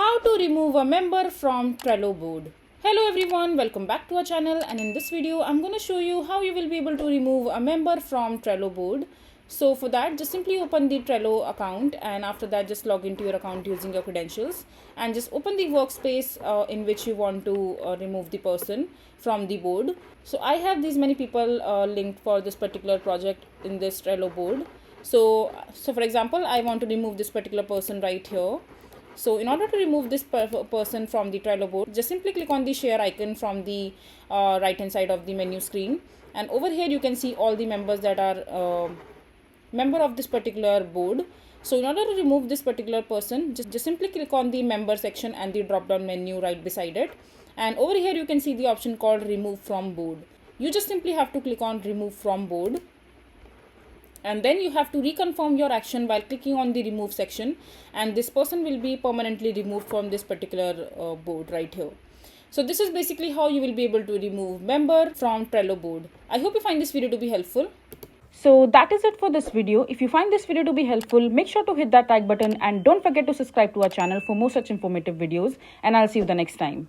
How to remove a member from Trello board. Hello everyone, welcome back to our channel, and in this video I'm going to show you how you will be able to remove a member from Trello board. So for that, just simply open the Trello account, and after that just log into your account using your credentials and just open the workspace in which you want to remove the person from the board. So I have these many people linked for this particular project in this Trello board. So for example, I want to remove this particular person right here. So in order to remove this person from the Trello board, just simply click on the share icon from the right hand side of the menu screen, and over here you can see all the members that are member of this particular board. So in order to remove this particular person, just simply click on the member section and the drop down menu right beside it, and over here you can see the option called remove from board. You just simply have to click on remove from board, and then you have to reconfirm your action while clicking on the remove section, and this person will be permanently removed from this particular board right here. So this is basically how you will be able to remove member from Trello board. I hope you find this video to be helpful. So that is it for this video. If you find this video to be helpful, make sure to hit that like button and don't forget to subscribe to our channel for more such informative videos, and I'll see you the next time.